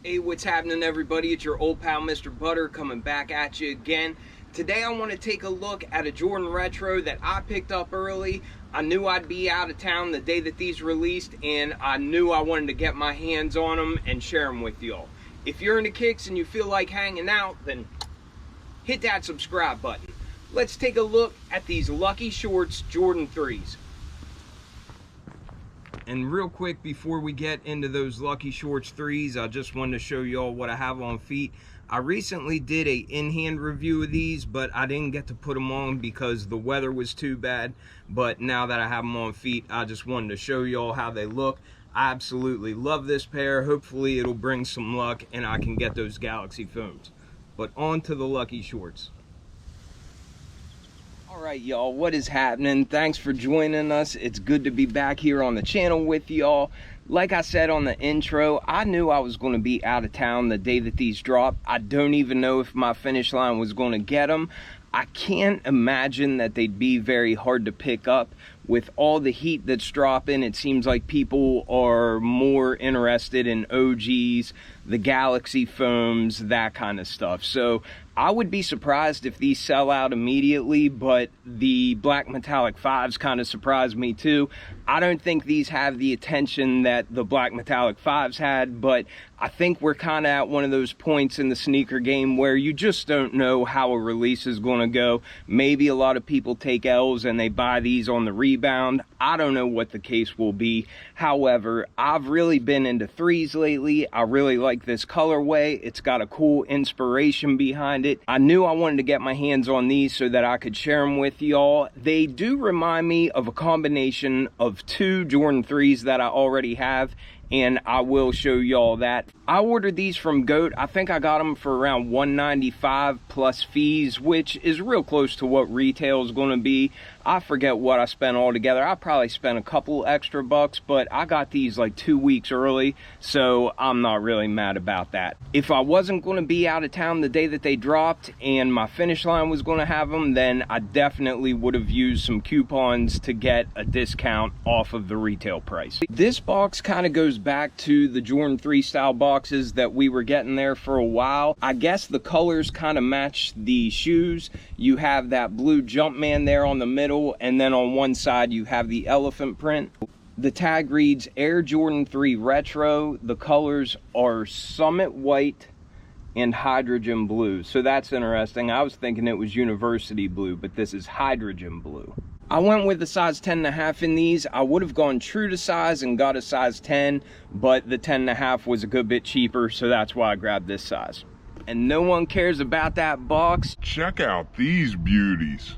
Hey, what's happening, everybody? It's your old pal Mr. Butter coming back at you again. Today I want to take a look at a Jordan Retro that I picked up early. I knew I'd be out of town the day that these released, and I knew I wanted to get my hands on them and share them with y'all. If you're into kicks and you feel like hanging out, then hit that subscribe button. Let's take a look at these Lucky Shorts Jordan 3s. And real quick, before we get into those Lucky Shorts 3s, I just wanted to show y'all what I have on feet. I recently did a in-hand review of these, but I didn't get to put them on because the weather was too bad. But now that I have them on feet, I just wanted to show y'all how they look. I absolutely love this pair. Hopefully it'll bring some luck and I can get those Galaxy foams. But on to the Lucky Shorts. Alright, y'all, what is happening? Thanks for joining us. It's good to be back here on the channel with y'all. Like I said on the intro, I knew I was going to be out of town the day that these dropped. I don't even know if my Finish Line was going to get them. I can't imagine that they'd be very hard to pick up. With all the heat that's dropping, it seems like people are more interested in OGs, the Galaxy foams, that kind of stuff. So I would be surprised if these sell out immediately, but the Black Metallic 5s kind of surprised me too. I don't think these have the attention that the Black Metallic 5s had, but I think we're kind of at one of those points in the sneaker game where you just don't know how a release is going to go. Maybe a lot of people take L's and they buy these on the rebound. I don't know what the case will be. However, I've really been into 3s lately. I really like this colorway. It's got a cool inspiration behind it. I knew I wanted to get my hands on these so that I could share them with y'all. They do remind me of a combination of two Jordan 3s that I already have, and I will show y'all that. I ordered these from GOAT. I think I got them for around $195 plus fees, which is real close to what retail is going to be. I forget what I spent altogether. I probably spent a couple extra bucks, but I got these like 2 weeks early, so I'm not really mad about that. If I wasn't going to be out of town the day that they dropped and my Finish Line was going to have them, then I definitely would have used some coupons to get a discount off of the retail price. This box kind of goes back to the Jordan 3 style boxes that we were getting there for a while. I guess the colors kind of match the shoes. You have that blue Jumpman there on the middle, and then on one side you have the elephant print. The tag reads Air Jordan 3 Retro. The colors are Summit White and Hydrogen Blue, so that's interesting. I was thinking it was University Blue, but this is Hydrogen Blue. I went with the size 10.5 in these. I would have gone true to size and got a size 10, but the 10.5 was a good bit cheaper, so that's why I grabbed this size. And no one cares about that box. Check out these beauties.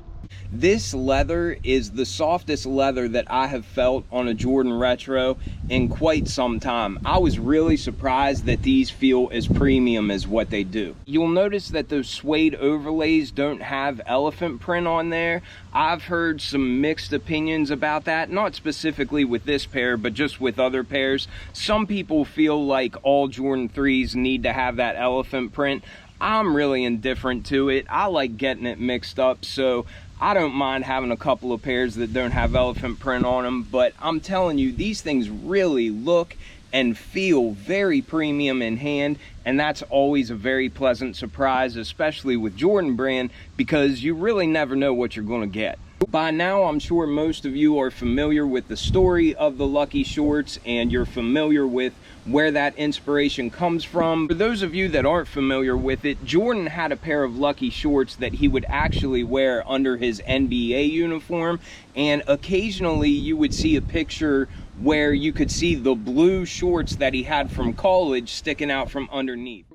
This leather is the softest leather that I have felt on a Jordan Retro in quite some time. I was really surprised that these feel as premium as what they do. You'll notice that those suede overlays don't have elephant print on there. I've heard some mixed opinions about that, not specifically with this pair, but just with other pairs. Some people feel like all Jordan 3s need to have that elephant print. I'm really indifferent to it. I like getting it mixed up, so I don't mind having a couple of pairs that don't have elephant print on them, but I'm telling you, these things really look and feel very premium in hand, and that's always a very pleasant surprise, especially with Jordan Brand, because you really never know what you're going to get. By now, I'm sure most of you are familiar with the story of the Lucky Shorts, and you're familiar with where that inspiration comes from. For those of you that aren't familiar with it, Jordan had a pair of Lucky Shorts that he would actually wear under his NBA uniform, and occasionally you would see a picture where you could see the blue shorts that he had from college sticking out from underneath.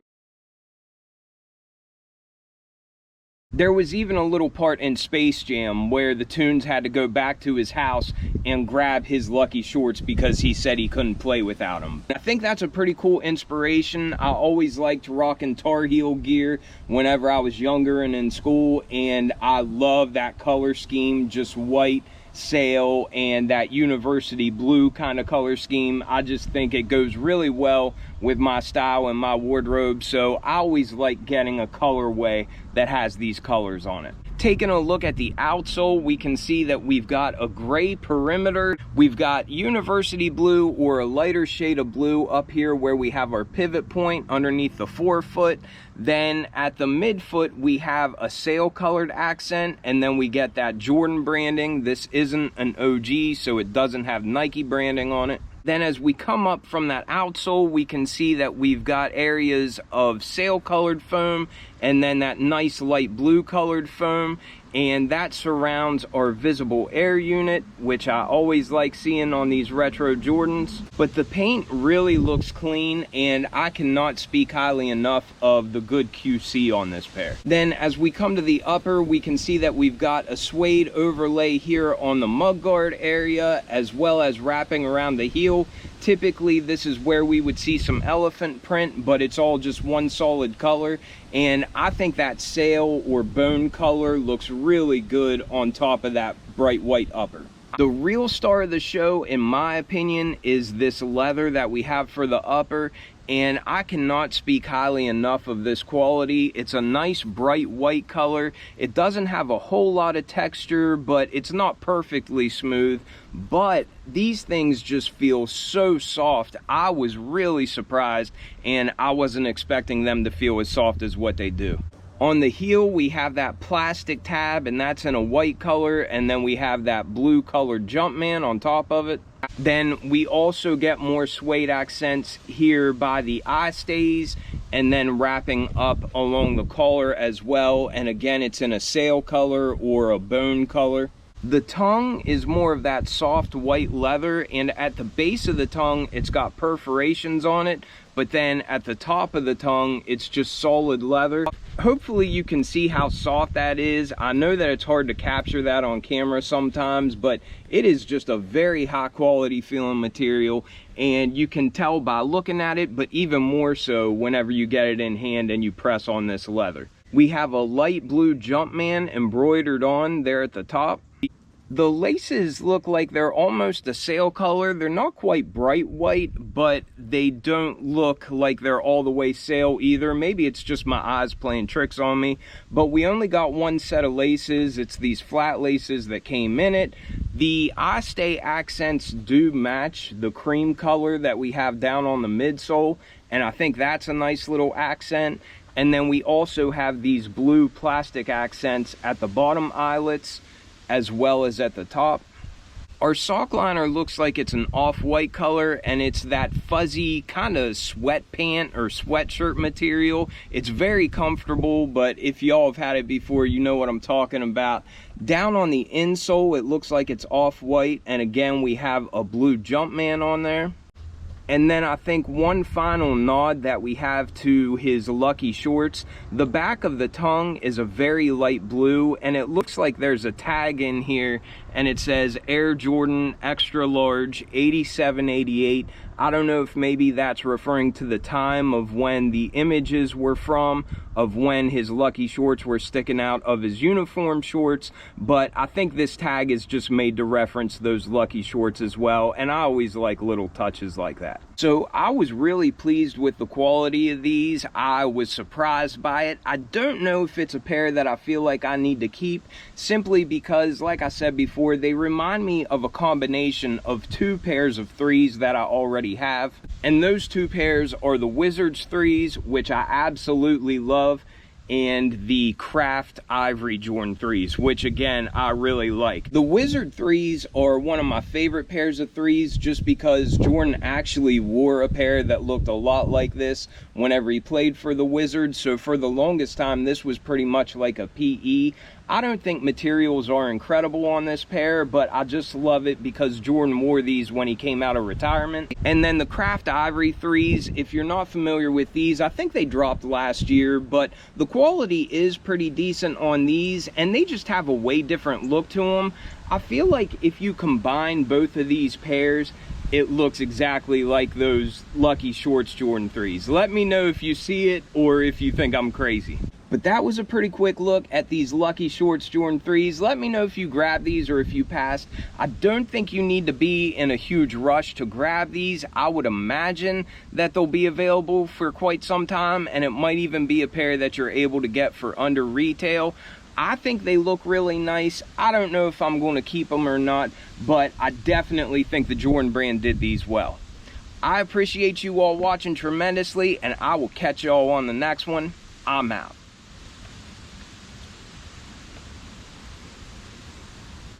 There was even a little part in Space Jam where the Toons had to go back to his house and grab his Lucky Shorts because he said he couldn't play without them. I think that's a pretty cool inspiration. I always liked rocking Tar Heel gear whenever I was younger and in school, and I love that color scheme, just white, sail, and that university blue kind of color scheme. I just think it goes really well with my style and my wardrobe, so I always like getting a colorway that has these colors on it. Taking a look at the outsole, we can see that we've got a gray perimeter. We've got university blue or a lighter shade of blue up here where we have our pivot point underneath the forefoot. Then at the midfoot, we have a sail colored accent, and then we get that Jordan branding. This isn't an OG, so it doesn't have Nike branding on it. Then as we come up from that outsole, we can see that we've got areas of sail colored foam and then that nice light blue colored foam, and that surrounds our visible air unit, which I always like seeing on these retro Jordans. But the paint really looks clean, and I cannot speak highly enough of the good QC on this pair. Then as we come to the upper, we can see that we've got a suede overlay here on the mudguard area, as well as wrapping around the heel. Typically this is where we would see some elephant print, but it's all just one solid color, and I think that sail or bone color looks really good on top of that bright white upper. The real star of the show, in my opinion, is this leather that we have for the upper, and I cannot speak highly enough of this quality. It's a nice bright white color. It doesn't have a whole lot of texture, but it's not perfectly smooth. But these things just feel so soft. I was really surprised, and I wasn't expecting them to feel as soft as what they do. On the heel, we have that plastic tab, and that's in a white color, and then we have that blue colored Jumpman on top of it. Then we also get more suede accents here by the eye stays, and then wrapping up along the collar as well. And again, it's in a sail color or a bone color. The tongue is more of that soft white leather, and at the base of the tongue, it's got perforations on it, but then at the top of the tongue, it's just solid leather. Hopefully you can see how soft that is. I know that it's hard to capture that on camera sometimes, but it is just a very high quality feeling material, and you can tell by looking at it, but even more so whenever you get it in hand and you press on this leather. We have a light blue Jumpman embroidered on there at the top. The laces look like they're almost a sail color. They're not quite bright white, but they don't look like they're all the way sail either. Maybe it's just my eyes playing tricks on me, but we only got one set of laces. It's these flat laces that came in it. The eye stay accents do match the cream color that we have down on the midsole, and I think that's a nice little accent. And then we also have these blue plastic accents at the bottom eyelets, as well as at the top. Our sock liner looks like it's an off-white color, and it's that fuzzy kind of sweat pant or sweatshirt material. It's very comfortable, but if y'all have had it before, you know what I'm talking about. Down on the insole, it looks like it's off-white, and again, we have a blue Jumpman on there. And then I think one final nod that we have to his Lucky Shorts. The back of the tongue is a very light blue, and it looks like there's a tag in here, and it says Air Jordan Extra Large 8788. I don't know if maybe that's referring to the time of when the images were from, of when his Lucky Shorts were sticking out of his uniform shorts, but I think this tag is just made to reference those Lucky Shorts as well, and I always like little touches like that. So I was really pleased with the quality of these. I was surprised by it. I don't know if it's a pair that I feel like I need to keep, simply because, like I said before, they remind me of a combination of two pairs of threes that I already have, and those two pairs are the Wizards threes, which I absolutely love, and the Craft Ivory Jordan 3s, which again, I really like. The Wizard 3s are one of my favorite pairs of 3s, just because Jordan actually wore a pair that looked a lot like this whenever he played for the Wizards, so for the longest time, this was pretty much like a PE. I don't think materials are incredible on this pair, but I just love it because Jordan wore these when he came out of retirement. And then the Craft Ivory 3s, if you're not familiar with these, I think they dropped last year, but the quality is pretty decent on these, and they just have a way different look to them. I feel like if you combine both of these pairs, it looks exactly like those Lucky Shorts Jordan 3s. Let me know if you see it or if you think I'm crazy. But that was a pretty quick look at these Lucky Shorts Jordan 3s. Let me know if you grabbed these or if you passed. I don't think you need to be in a huge rush to grab these. I would imagine that they'll be available for quite some time, and it might even be a pair that you're able to get for under retail. I think they look really nice. I don't know if I'm going to keep them or not, but I definitely think the Jordan brand did these well. I appreciate you all watching tremendously, and I will catch y'all on the next one. I'm out.